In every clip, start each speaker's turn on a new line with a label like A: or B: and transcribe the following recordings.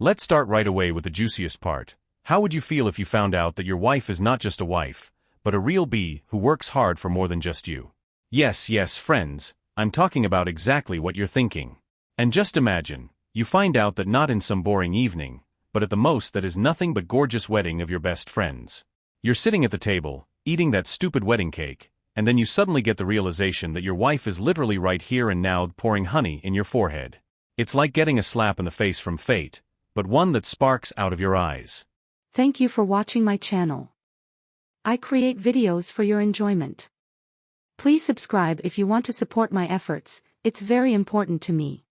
A: Let's start right away with the juiciest part. How would you feel if you found out that your wife is not just a wife, but a real bee who works hard for more than just you? Yes, yes, friends, I'm talking about exactly what you're thinking. And just imagine, you find out that not in some boring evening, but at the most that is nothing but gorgeous wedding of your best friends. You're sitting at the table, eating that stupid wedding cake, and then you suddenly get the realization that your wife is literally right here and now pouring honey in your forehead. It's like getting a slap in the face from fate, but one that sparks out of your eyes.
B: Thank you for watching my channel. I create videos for your enjoyment. Please subscribe if you want to support my efforts, it's very important to me.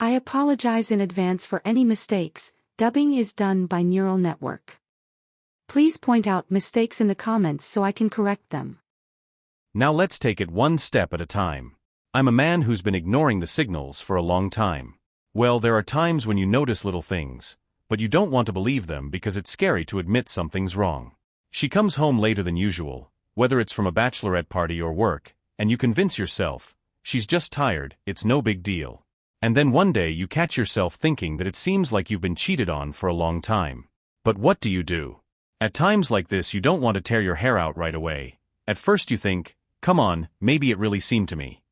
B: I apologize in advance for any mistakes, dubbing is done by neural network. Please point out mistakes in the comments so I can correct them.
A: Now let's take it one step at a time. I'm a man who's been ignoring the signals for a long time. Well, there are times when you notice little things, but you don't want to believe them because it's scary to admit something's wrong. She comes home later than usual, whether it's from a bachelorette party or work, and you convince yourself, she's just tired, it's no big deal. And then one day you catch yourself thinking that it seems like you've been cheated on for a long time. But what do? At times like this you don't want to tear your hair out right away. At first you think, come on, maybe it really seemed to me.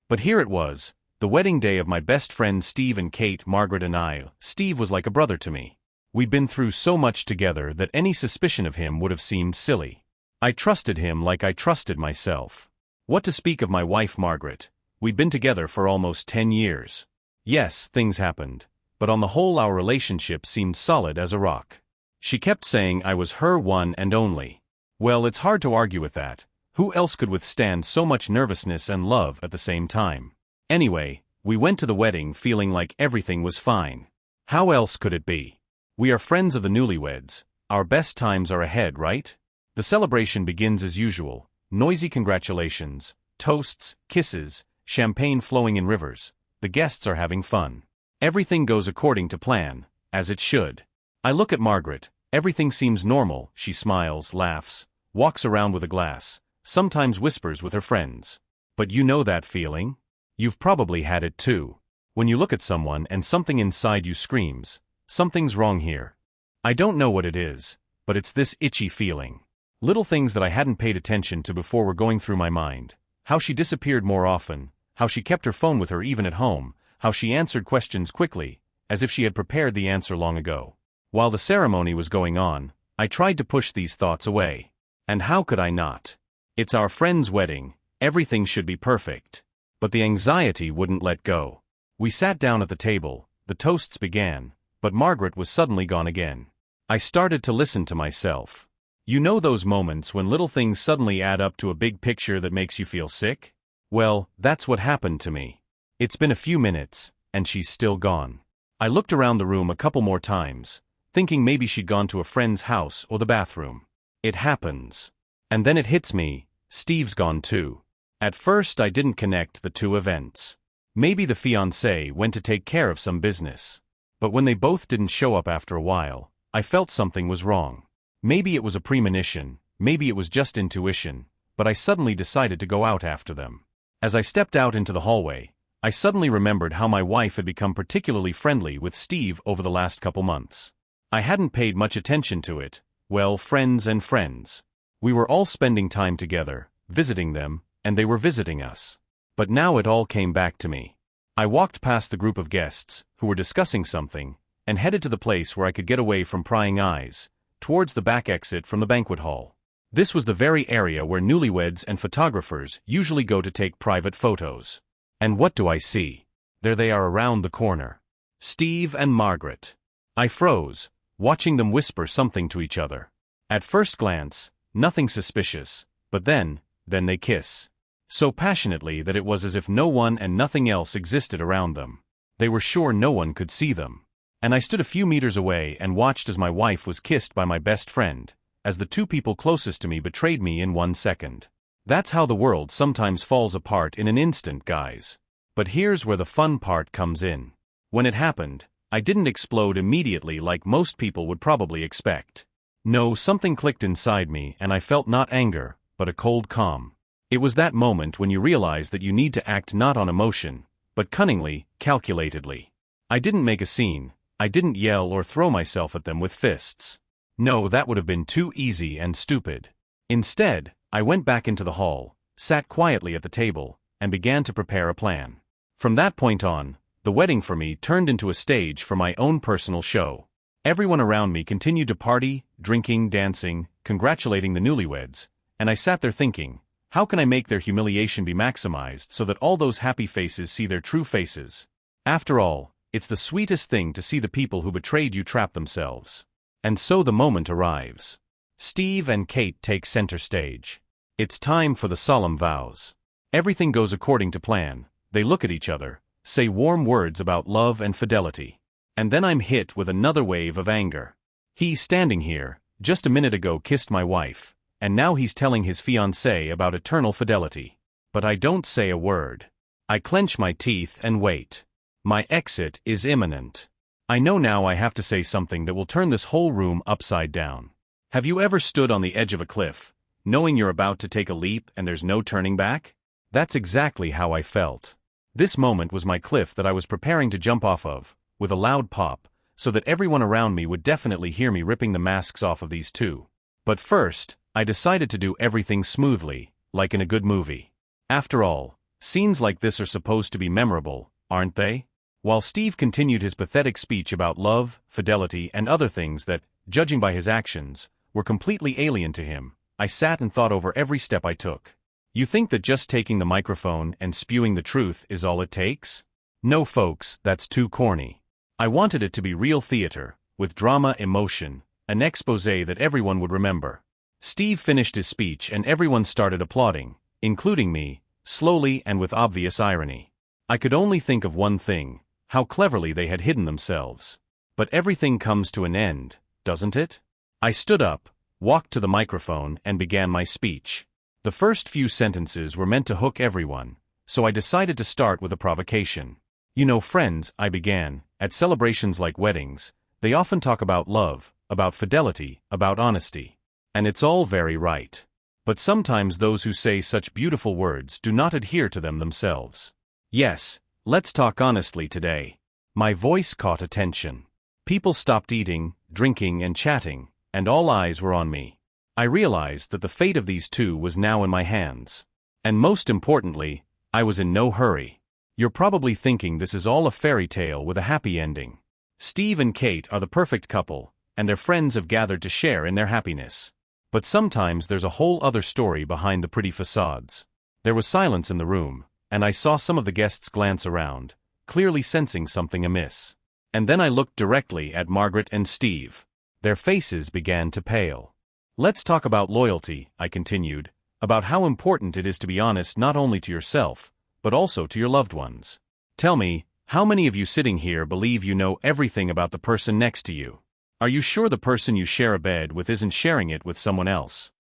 A: But here it was, the wedding day of my best friends Steve and Kate, Margaret and I. Steve was like a brother to me. We'd been through so much together that any suspicion of him would have seemed silly. I trusted him like I trusted myself. What to speak of my wife Margaret? We'd been together for almost 10 years. Yes, things happened, but on the whole our relationship seemed solid as a rock. She kept saying I was her one and only. Well, it's hard to argue with that. Who else could withstand so much nervousness and love at the same time? Anyway, we went to the wedding feeling like everything was fine. How else could it be? We are friends of the newlyweds. Our best times are ahead, right? The celebration begins as usual. Noisy congratulations, toasts, kisses, champagne flowing in rivers. The guests are having fun. Everything goes according to plan, as it should. I look at Margaret. Everything seems normal. She smiles, laughs, walks around with a glass, sometimes whispers with her friends. But you know that feeling? You've probably had it too. When you look at someone and something inside you screams, something's wrong here. I don't know what it is, but it's this itchy feeling. Little things that I hadn't paid attention to before were going through my mind. How she disappeared more often, how she kept her phone with her even at home, how she answered questions quickly, as if she had prepared the answer long ago. While the ceremony was going on, I tried to push these thoughts away. And how could I not? It's our friend's wedding, everything should be perfect. But the anxiety wouldn't let go. We sat down at the table, the toasts began, but Margaret was suddenly gone again. I started to listen to myself. You know those moments when little things suddenly add up to a big picture that makes you feel sick? Well, that's what happened to me. It's been a few minutes, and she's still gone. I looked around the room a couple more times, thinking maybe she'd gone to a friend's house or the bathroom. It happens. And then it hits me, Steve's gone too. At first I didn't connect the two events. Maybe the fiancé went to take care of some business. But when they both didn't show up after a while, I felt something was wrong. Maybe it was a premonition, maybe it was just intuition, but I suddenly decided to go out after them. As I stepped out into the hallway, I suddenly remembered how my wife had become particularly friendly with Steve over the last couple months. I hadn't paid much attention to it. Well, friends and friends. We were all spending time together, visiting them, and they were visiting us. But now it all came back to me. I walked past the group of guests, who were discussing something, and headed to the place where I could get away from prying eyes, towards the back exit from the banquet hall. This was the very area where newlyweds and photographers usually go to take private photos. And what do I see? There they are around the corner. Steve and Margaret. I froze, watching them whisper something to each other. At first glance, nothing suspicious, but then they kiss. So passionately that it was as if no one and nothing else existed around them. They were sure no one could see them. And I stood a few meters away and watched as my wife was kissed by my best friend, as the two people closest to me betrayed me in 1 second. That's how the world sometimes falls apart in an instant, guys. But here's where the fun part comes in. When it happened, I didn't explode immediately like most people would probably expect. No, something clicked inside me and I felt not anger, but a cold calm. It was that moment when you realize that you need to act not on emotion, but cunningly, calculatedly. I didn't make a scene, I didn't yell or throw myself at them with fists. No, that would have been too easy and stupid. Instead, I went back into the hall, sat quietly at the table, and began to prepare a plan. From that point on, the wedding for me turned into a stage for my own personal show. Everyone around me continued to party, drinking, dancing, congratulating the newlyweds, and I sat there thinking, how can I make their humiliation be maximized so that all those happy faces see their true faces? After all, it's the sweetest thing to see the people who betrayed you trap themselves. And so the moment arrives. Steve and Kate take center stage. It's time for the solemn vows. Everything goes according to plan. They look at each other, say warm words about love and fidelity. And then I'm hit with another wave of anger. He's standing here, just a minute ago kissed my wife, and now he's telling his fiancée about eternal fidelity. But I don't say a word. I clench my teeth and wait. My exit is imminent. I know now I have to say something that will turn this whole room upside down. Have you ever stood on the edge of a cliff, knowing you're about to take a leap and there's no turning back? That's exactly how I felt. This moment was my cliff that I was preparing to jump off of, with a loud pop, so that everyone around me would definitely hear me ripping the masks off of these two. But first, I decided to do everything smoothly, like in a good movie. After all, scenes like this are supposed to be memorable, aren't they? While Steve continued his pathetic speech about love, fidelity, and other things that, judging by his actions, were completely alien to him, I sat and thought over every step I took. You think that just taking the microphone and spewing the truth is all it takes? No folks, that's too corny. I wanted it to be real theater, with drama, emotion, an exposé that everyone would remember. Steve finished his speech and everyone started applauding, including me, slowly and with obvious irony. I could only think of one thing, how cleverly they had hidden themselves. But everything comes to an end, doesn't it? I stood up, walked to the microphone and began my speech. The first few sentences were meant to hook everyone, so I decided to start with a provocation. You know, friends, I began, at celebrations like weddings, they often talk about love, about fidelity, about honesty. And it's all very right. But sometimes those who say such beautiful words do not adhere to them themselves. Yes, let's talk honestly today. My voice caught attention. People stopped eating, drinking, and chatting, and all eyes were on me. I realized that the fate of these two was now in my hands. And most importantly, I was in no hurry. You're probably thinking this is all a fairy tale with a happy ending. Steve and Kate are the perfect couple, and their friends have gathered to share in their happiness. But sometimes there's a whole other story behind the pretty facades. There was silence in the room, and I saw some of the guests glance around, clearly sensing something amiss. And then I looked directly at Margaret and Steve. Their faces began to pale. Let's talk about loyalty, I continued, about how important it is to be honest not only to yourself, but also to your loved ones. Tell me, how many of you sitting here believe you know everything about the person next to you? Are you sure the person you share a bed with isn't sharing it with someone else?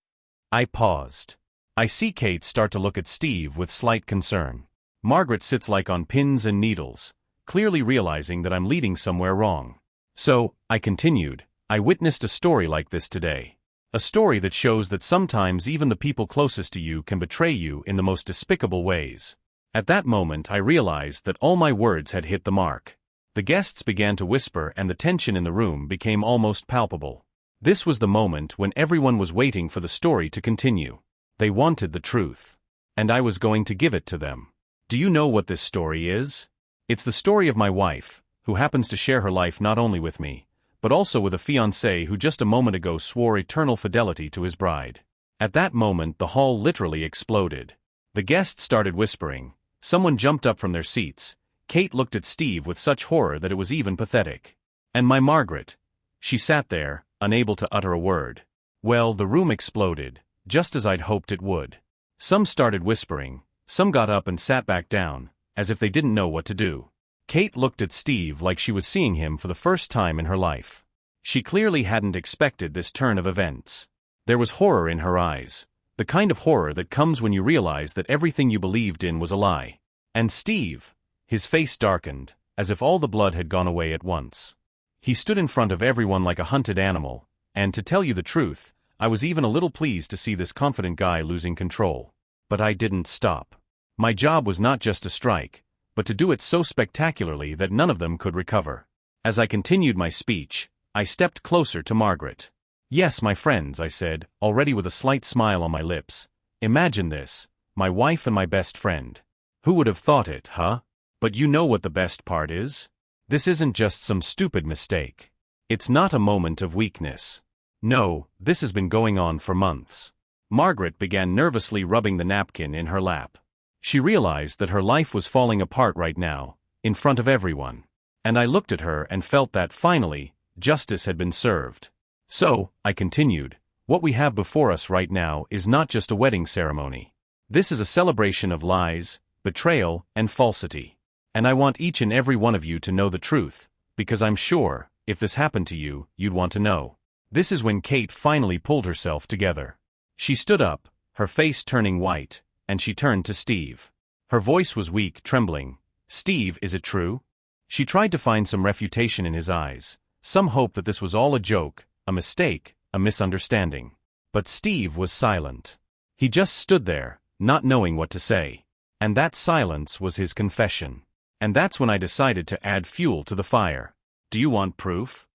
A: I paused. I see Kate start to look at Steve with slight concern. Margaret sits like on pins and needles, clearly realizing that I'm leading somewhere wrong. So, I continued, I witnessed a story like this today. A story that shows that sometimes even the people closest to you can betray you in the most despicable ways. At that moment I realized that all my words had hit the mark. The guests began to whisper and the tension in the room became almost palpable. This was the moment when everyone was waiting for the story to continue. They wanted the truth. And I was going to give it to them. Do you know what this story is? It's the story of my wife, who happens to share her life not only with me, but also with a fiancé who just a moment ago swore eternal fidelity to his bride. At that moment the hall literally exploded. The guests started whispering. Someone jumped up from their seats. Kate looked at Steve with such horror that it was even pathetic. And my Margaret. She sat there, unable to utter a word. Well, the room exploded, just as I'd hoped it would. Some started whispering, some got up and sat back down, as if they didn't know what to do. Kate looked at Steve like she was seeing him for the first time in her life. She clearly hadn't expected this turn of events. There was horror in her eyes. The kind of horror that comes when you realize that everything you believed in was a lie. And Steve, his face darkened, as if all the blood had gone away at once. He stood in front of everyone like a hunted animal, and to tell you the truth, I was even a little pleased to see this confident guy losing control. But I didn't stop. My job was not just to strike, but to do it so spectacularly that none of them could recover. As I continued my speech, I stepped closer to Margaret. "Yes, my friends," I said, already with a slight smile on my lips. "Imagine this, my wife and my best friend. Who would have thought it, huh? But you know what the best part is? This isn't just some stupid mistake. It's not a moment of weakness. No, this has been going on for months." Margaret began nervously rubbing the napkin in her lap. She realized that her life was falling apart right now, in front of everyone. And I looked at her and felt that, finally, justice had been served. "So," I continued, "what we have before us right now is not just a wedding ceremony. This is a celebration of lies, betrayal, and falsity. And I want each and every one of you to know the truth, because I'm sure, if this happened to you, you'd want to know." This is when Kate finally pulled herself together. She stood up, her face turning white, and she turned to Steve. Her voice was weak, trembling. "Steve, is it true?" She tried to find some refutation in his eyes, some hope that this was all a joke, a mistake, a misunderstanding. But Steve was silent. He just stood there, not knowing what to say. And that silence was his confession. And that's when I decided to add fuel to the fire. "Do you want proof?"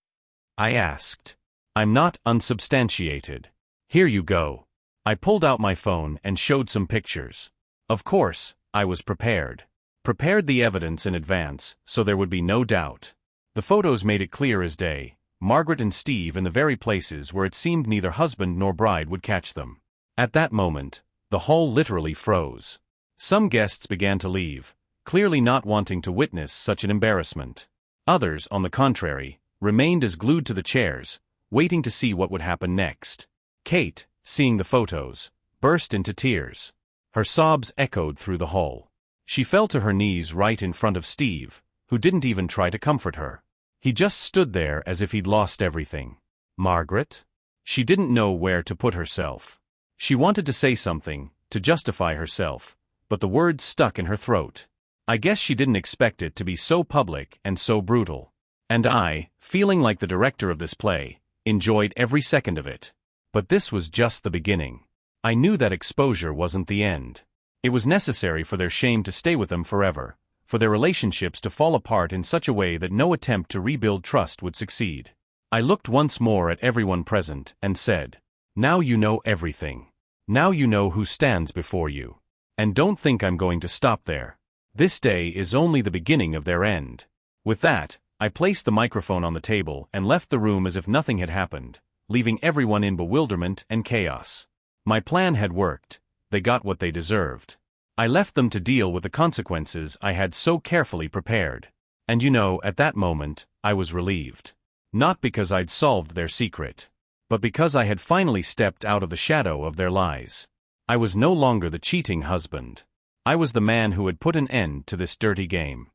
A: I asked. "I'm not unsubstantiated. Here you go." I pulled out my phone and showed some pictures. Of course, I was prepared. Prepared the evidence in advance, so there would be no doubt. The photos made it clear as day, Margaret and Steve in the very places where it seemed neither husband nor bride would catch them. At that moment, the hall literally froze. Some guests began to leave, clearly not wanting to witness such an embarrassment. Others, on the contrary, remained as glued to the chairs, waiting to see what would happen next. Kate, seeing the photos, burst into tears. Her sobs echoed through the hall. She fell to her knees right in front of Steve, who didn't even try to comfort her. He just stood there as if he'd lost everything. Margaret? She didn't know where to put herself. She wanted to say something, to justify herself, but the words stuck in her throat. I guess she didn't expect it to be so public and so brutal. And I, feeling like the director of this play, enjoyed every second of it. But this was just the beginning. I knew that exposure wasn't the end. It was necessary for their shame to stay with them forever, for their relationships to fall apart in such a way that no attempt to rebuild trust would succeed. I looked once more at everyone present and said, "Now you know everything. Now you know who stands before you. And don't think I'm going to stop there. This day is only the beginning of their end." With that, I placed the microphone on the table and left the room as if nothing had happened, leaving everyone in bewilderment and chaos. My plan had worked. They got what they deserved. I left them to deal with the consequences I had so carefully prepared. And at that moment, I was relieved. Not because I'd solved their secret, but because I had finally stepped out of the shadow of their lies. I was no longer the cheating husband. I was the man who had put an end to this dirty game.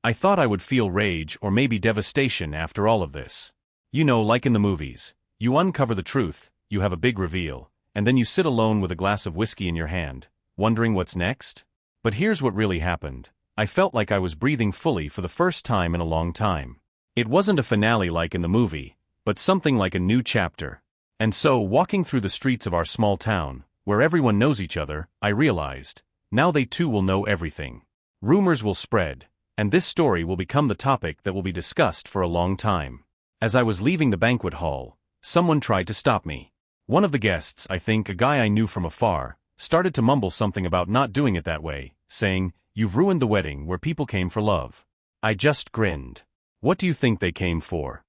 A: I thought I would feel rage or maybe devastation after all of this. Like in the movies, you uncover the truth, you have a big reveal, and then you sit alone with a glass of whiskey in your hand, wondering what's next? But here's what really happened. I felt like I was breathing fully for the first time in a long time. It wasn't a finale like in the movie, but something like a new chapter. And so, walking through the streets of our small town, where everyone knows each other, I realized, now they too will know everything. Rumors will spread, and this story will become the topic that will be discussed for a long time. As I was leaving the banquet hall, someone tried to stop me. One of the guests, I think a guy I knew from afar, started to mumble something about not doing it that way, saying, "You've ruined the wedding where people came for love." I just grinned. "What do you think they came for?"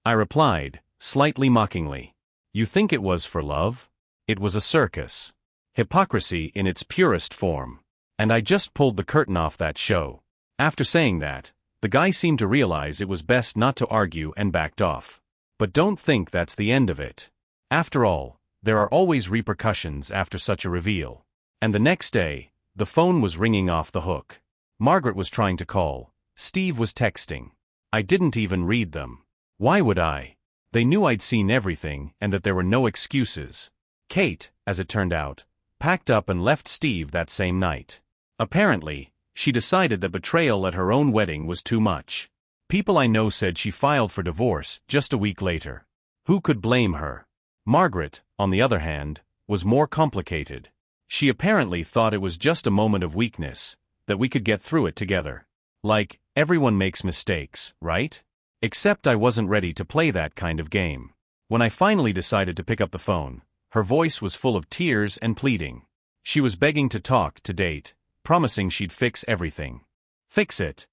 A: I replied, slightly mockingly. "You think it was for love? It was a circus. Hypocrisy in its purest form. And I just pulled the curtain off that show." After saying that, the guy seemed to realize it was best not to argue and backed off. But don't think that's the end of it. After all, there are always repercussions after such a reveal. And the next day, the phone was ringing off the hook. Margaret was trying to call. Steve was texting. I didn't even read them. Why would I? They knew I'd seen everything and that there were no excuses. Kate, as it turned out, packed up and left Steve that same night. Apparently, she decided that betrayal at her own wedding was too much. People I know said she filed for divorce just a week later. Who could blame her? Margaret, on the other hand, was more complicated. She apparently thought it was just a moment of weakness, that we could get through it together. Like, Everyone makes mistakes, right? Except I wasn't ready to play that kind of game. When I finally decided to pick up the phone, her voice was full of tears and pleading. She was begging to talk, to date, promising she'd fix everything. Fix it?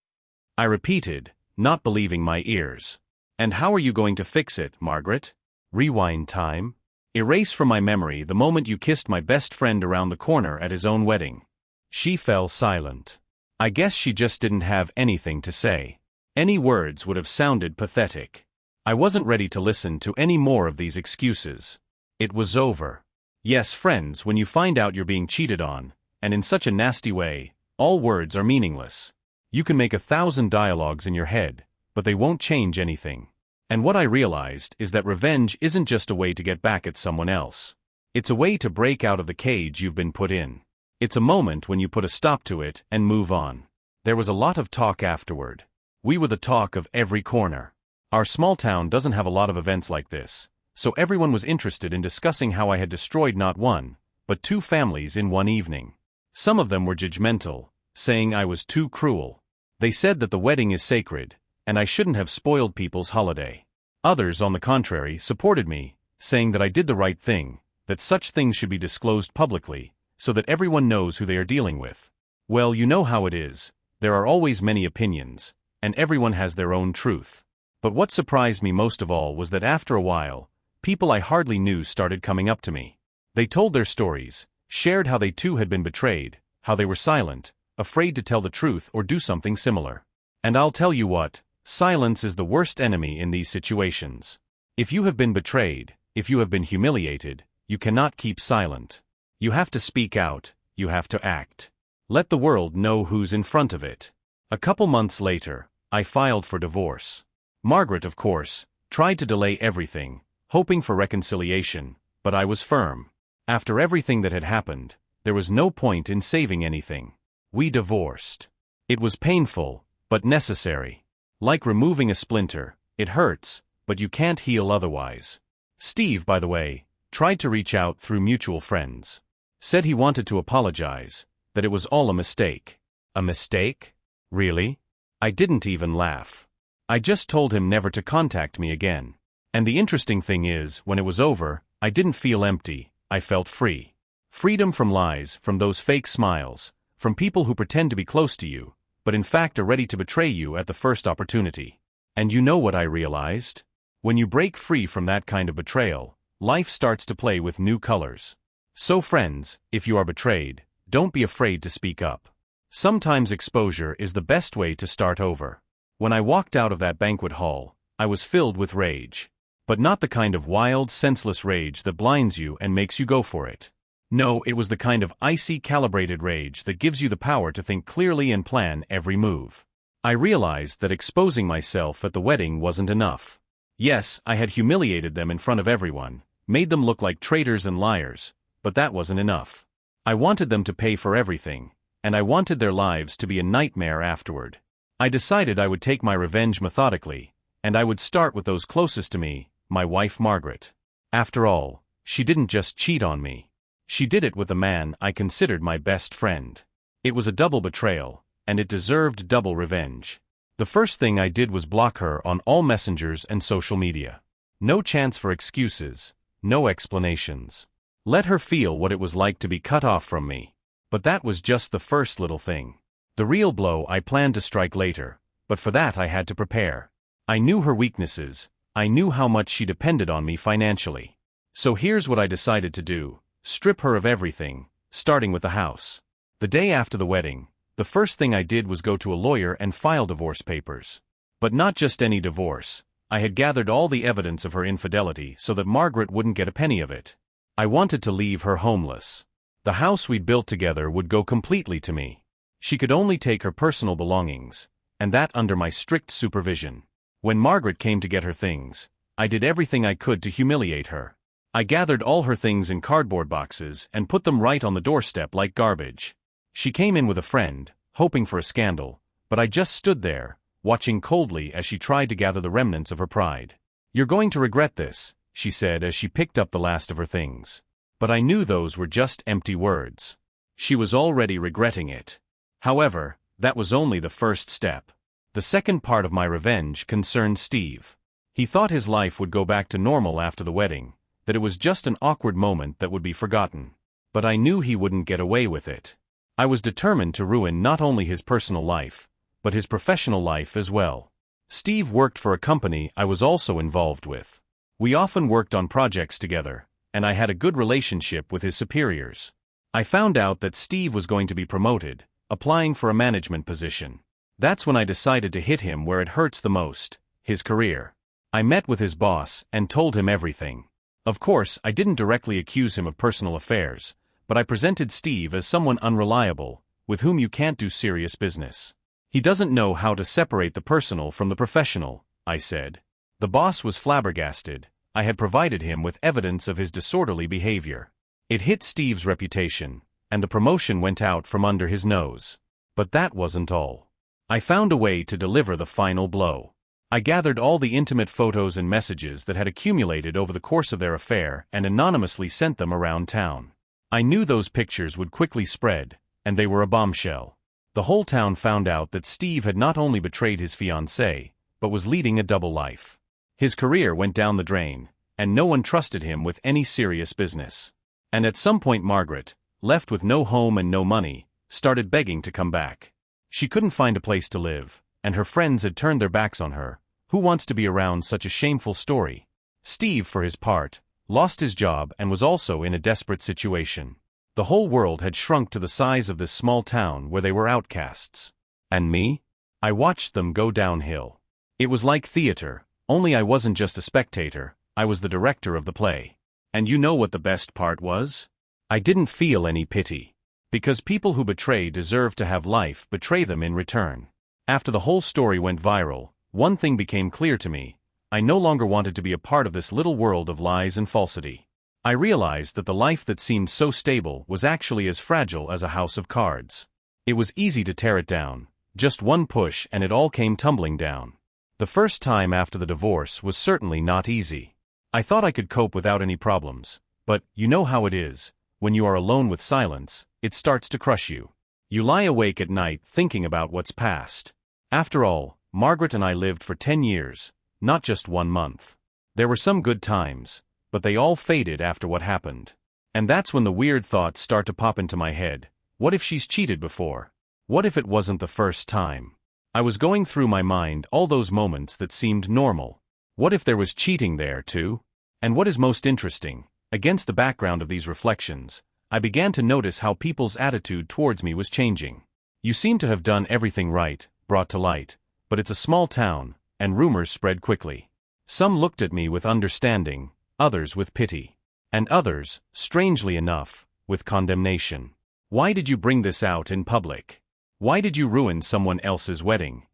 A: I repeated, not believing my ears. And how are you going to fix it, Margaret? Rewind time. Erase from my memory the moment you kissed my best friend around the corner at his own wedding. She fell silent. I guess she just didn't have anything to say. Any words would have sounded pathetic. I wasn't ready to listen to any more of these excuses. It was over. Yes, friends, when you find out you're being cheated on, and in such a nasty way, all words are meaningless. You can make 1,000 dialogues in your head, but they won't change anything. And what I realized is that revenge isn't just a way to get back at someone else. It's a way to break out of the cage you've been put in. It's a moment when you put a stop to it and move on. There was a lot of talk afterward. We were the talk of every corner. Our small town doesn't have a lot of events like this, so everyone was interested in discussing how I had destroyed not one, but 2 families in one evening. Some of them were judgmental, saying I was too cruel. They said that the wedding is sacred, and I shouldn't have spoiled people's holiday. Others, on the contrary, supported me, saying that I did the right thing, that such things should be disclosed publicly, so that everyone knows who they are dealing with. Well, you know how it is, there are always many opinions, and everyone has their own truth. But what surprised me most of all was that after a while, people I hardly knew started coming up to me. They told their stories, shared how they too had been betrayed, how they were silent, afraid to tell the truth or do something similar. And I'll tell you what, silence is the worst enemy in these situations. If you have been betrayed, if you have been humiliated, you cannot keep silent. You have to speak out, you have to act. Let the world know who's in front of it. A couple months later, I filed for divorce. Margaret, of course, tried to delay everything, hoping for reconciliation, but I was firm. After everything that had happened, there was no point in saving anything. We divorced. It was painful, but necessary. Like removing a splinter, it hurts, but you can't heal otherwise. Steve, by the way, tried to reach out through mutual friends. Said he wanted to apologize, that it was all a mistake. A mistake? Really? I didn't even laugh. I just told him never to contact me again. And the interesting thing is, when it was over, I didn't feel empty, I felt free. Freedom from lies, from those fake smiles, from people who pretend to be close to you, but in fact are ready to betray you at the first opportunity. And you know what I realized? When you break free from that kind of betrayal, life starts to play with new colors. So friends, if you are betrayed, don't be afraid to speak up. Sometimes exposure is the best way to start over. When I walked out of that banquet hall, I was filled with rage. But not the kind of wild, senseless rage that blinds you and makes you go for it. No, it was the kind of icy, calibrated rage that gives you the power to think clearly and plan every move. I realized that exposing myself at the wedding wasn't enough. Yes, I had humiliated them in front of everyone, made them look like traitors and liars, but that wasn't enough. I wanted them to pay for everything, and I wanted their lives to be a nightmare afterward. I decided I would take my revenge methodically, and I would start with those closest to me, my wife Margaret. After all, she didn't just cheat on me. She did it with a man I considered my best friend. It was a double betrayal, and it deserved double revenge. The first thing I did was block her on all messengers and social media. No chance for excuses, no explanations. Let her feel what it was like to be cut off from me. But that was just the first little thing. The real blow I planned to strike later, but for that I had to prepare. I knew her weaknesses, I knew how much she depended on me financially. So here's what I decided to do: strip her of everything, starting with the house. The day after the wedding, the first thing I did was go to a lawyer and file divorce papers. But not just any divorce. I had gathered all the evidence of her infidelity so that Margaret wouldn't get a penny of it. I wanted to leave her homeless. The house we'd built together would go completely to me. She could only take her personal belongings, and that under my strict supervision. When Margaret came to get her things, I did everything I could to humiliate her. I gathered all her things in cardboard boxes and put them right on the doorstep like garbage. She came in with a friend, hoping for a scandal, but I just stood there, watching coldly as she tried to gather the remnants of her pride. "You're going to regret this," she said as she picked up the last of her things. But I knew those were just empty words. She was already regretting it. However, that was only the first step. The The second part of my revenge concerned Steve. He thought his life would go back to normal after the wedding, that it was just an awkward moment that would be forgotten. But I knew he wouldn't get away with it. I was determined to ruin not only his personal life, but his professional life as well. Steve worked for a company I was also involved with. We often worked on projects together, and I had a good relationship with his superiors. I found out that Steve was going to be promoted, applying for a management position. That's when I decided to hit him where it hurts the most, his career. I met with his boss and told him everything. Of course, I didn't directly accuse him of personal affairs, but I presented Steve as someone unreliable, with whom you can't do serious business. He doesn't know how to separate the personal from the professional, I said. The boss was flabbergasted. I had provided him with evidence of his disorderly behavior. It hit Steve's reputation, and the promotion went out from under his nose. But that wasn't all. I found a way to deliver the final blow. I gathered all the intimate photos and messages that had accumulated over the course of their affair and anonymously sent them around town. I knew those pictures would quickly spread, and they were a bombshell. The whole town found out that Steve had not only betrayed his fiancée, but was leading a double life. His career went down the drain, and no one trusted him with any serious business. And at some point Margaret, left with no home and no money, started begging to come back. She couldn't find a place to live, and her friends had turned their backs on her. Who wants to be around such a shameful story? Steve, for his part, lost his job and was also in a desperate situation. The whole world had shrunk to the size of this small town where they were outcasts. And me? I watched them go downhill. It was like theater, only I wasn't just a spectator, I was the director of the play. And you know what the best part was? I didn't feel any pity. Because people who betray deserve to have life betray them in return. After the whole story went viral, one thing became clear to me. I no longer wanted to be a part of this little world of lies and falsity. I realized that the life that seemed so stable was actually as fragile as a house of cards. It was easy to tear it down, just one push and it all came tumbling down. The first time after the divorce was certainly not easy. I thought I could cope without any problems, but you know how it is. When you are alone with silence, it starts to crush you. You lie awake at night thinking about what's past. After all, Margaret and I lived for 10 years, not just 1 month. There were some good times, but they all faded after what happened. And that's when the weird thoughts start to pop into my head. What if she's cheated before? What if it wasn't the first time? I was going through my mind all those moments that seemed normal. What if there was cheating there too? And what is most interesting, against the background of these reflections, I began to notice how people's attitude towards me was changing. You seem to have done everything right, brought to light, but it's a small town, and rumors spread quickly. Some looked at me with understanding, others with pity, and others, strangely enough, with condemnation. Why did you bring this out in public? Why did you ruin someone else's wedding?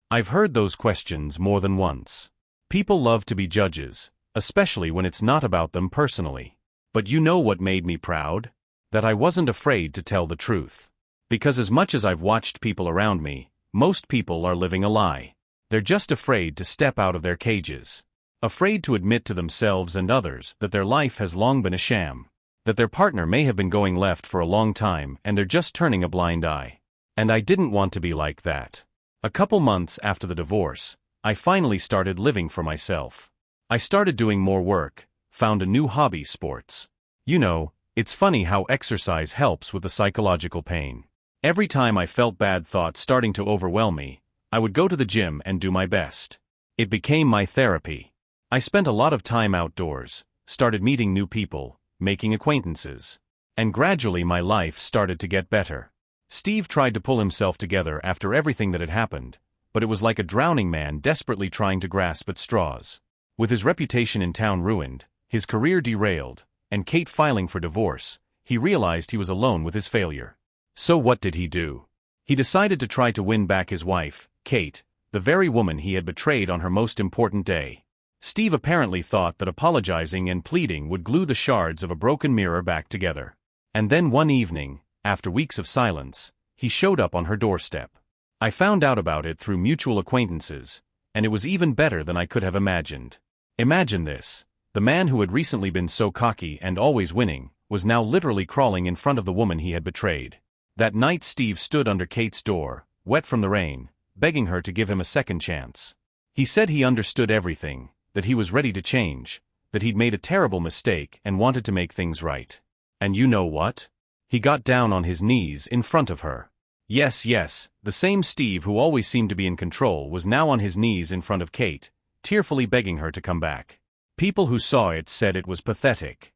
A: I've heard those questions more than once. People love to be judges, especially when it's not about them personally. But you know what made me proud? That I wasn't afraid to tell the truth. Because as much as I've watched people around me, most people are living a lie. They're just afraid to step out of their cages. Afraid to admit to themselves and others that their life has long been a sham. That their partner may have been going left for a long time and they're just turning a blind eye. And I didn't want to be like that. A couple months after the divorce, I finally started living for myself. I started doing more work, found a new hobby, sports. You know, it's funny how exercise helps with the psychological pain. Every time I felt bad thoughts starting to overwhelm me, I would go to the gym and do my best. It became my therapy. I spent a lot of time outdoors, started meeting new people, making acquaintances. And gradually my life started to get better. Steve tried to pull himself together after everything that had happened, but it was like a drowning man desperately trying to grasp at straws. With his reputation in town ruined, his career derailed, and Kate filing for divorce, he realized he was alone with his failure. So what did he do? He decided to try to win back his wife, Kate, the very woman he had betrayed on her most important day. Steve apparently thought that apologizing and pleading would glue the shards of a broken mirror back together. And then one evening, after weeks of silence, he showed up on her doorstep. I found out about it through mutual acquaintances, and it was even better than I could have imagined. Imagine this. The man who had recently been so cocky and always winning, was now literally crawling in front of the woman he had betrayed. That night Steve stood under Kate's door, wet from the rain, begging her to give him a second chance. He said he understood everything, that he was ready to change, that he'd made a terrible mistake and wanted to make things right. And you know what? He got down on his knees in front of her. Yes, the same Steve who always seemed to be in control was now on his knees in front of Kate, tearfully begging her to come back. People who saw it said it was pathetic.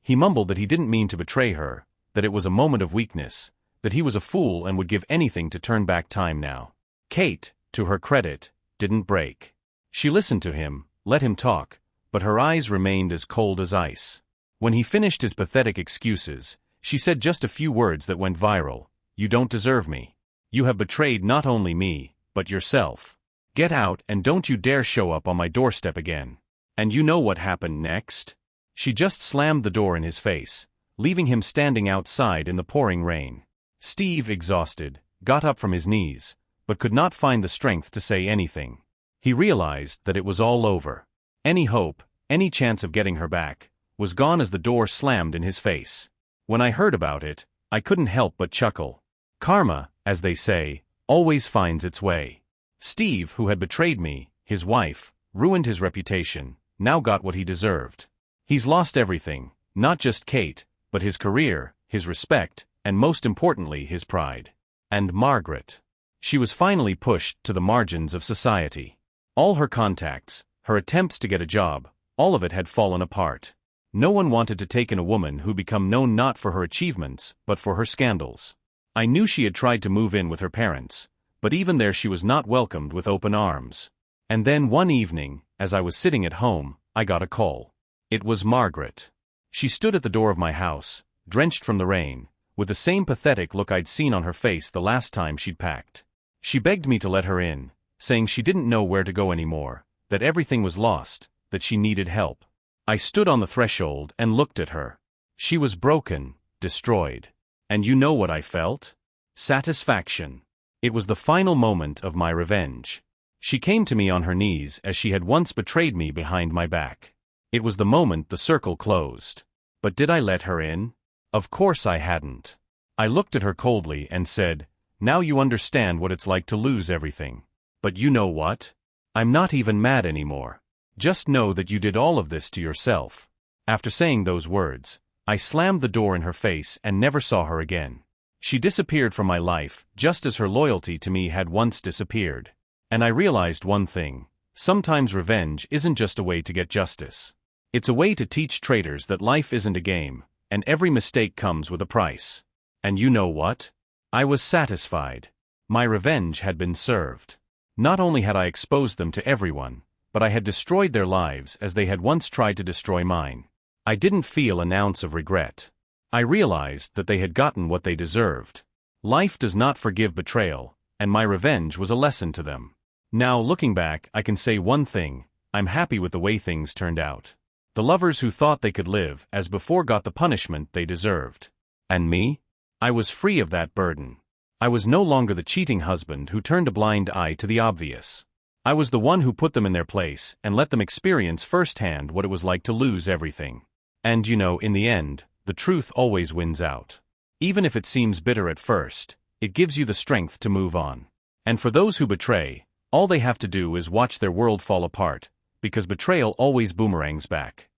A: He mumbled that he didn't mean to betray her, that it was a moment of weakness, that he was a fool and would give anything to turn back time now. Kate, to her credit, didn't break. She listened to him, let him talk, but her eyes remained as cold as ice. When he finished his pathetic excuses, she said just a few words that went viral. You don't deserve me. You have betrayed not only me, but yourself. Get out and don't you dare show up on my doorstep again. And you know what happened next? She just slammed the door in his face, leaving him standing outside in the pouring rain. Steve, exhausted, got up from his knees, but could not find the strength to say anything. He realized that it was all over. Any hope, any chance of getting her back, was gone as the door slammed in his face. When I heard about it, I couldn't help but chuckle. Karma, as they say, always finds its way. Steve, who had betrayed me, his wife, ruined his reputation, now got what he deserved. He's lost everything, not just Kate, but his career, his respect, and most importantly his pride. And Margaret. She was finally pushed to the margins of society. All her contacts, her attempts to get a job, all of it had fallen apart. No one wanted to take in a woman who became known not for her achievements, but for her scandals. I knew she had tried to move in with her parents, but even there she was not welcomed with open arms. And then one evening, as I was sitting at home, I got a call. It was Margaret. She stood at the door of my house, drenched from the rain, with the same pathetic look I'd seen on her face the last time she'd packed. She begged me to let her in, saying she didn't know where to go anymore, that everything was lost, that she needed help. I stood on the threshold and looked at her. She was broken, destroyed. And you know what I felt? Satisfaction. It was the final moment of my revenge. She came to me on her knees as she had once betrayed me behind my back. It was the moment the circle closed. But did I let her in? Of course I hadn't. I looked at her coldly and said, "Now you understand what it's like to lose everything. But you know what? I'm not even mad anymore. Just know that you did all of this to yourself." After saying those words, I slammed the door in her face and never saw her again. She disappeared from my life, just as her loyalty to me had once disappeared. And I realized one thing: sometimes revenge isn't just a way to get justice. It's a way to teach traitors that life isn't a game, and every mistake comes with a price. And you know what? I was satisfied. My revenge had been served. Not only had I exposed them to everyone, but I had destroyed their lives as they had once tried to destroy mine. I didn't feel an ounce of regret. I realized that they had gotten what they deserved. Life does not forgive betrayal, and my revenge was a lesson to them. Now, looking back, I can say one thing: I'm happy with the way things turned out. The lovers who thought they could live as before got the punishment they deserved. And me? I was free of that burden. I was no longer the cheating husband who turned a blind eye to the obvious. I was the one who put them in their place and let them experience firsthand what it was like to lose everything. And you know, in the end, the truth always wins out. Even if it seems bitter at first, it gives you the strength to move on. And for those who betray, all they have to do is watch their world fall apart, because betrayal always boomerangs back.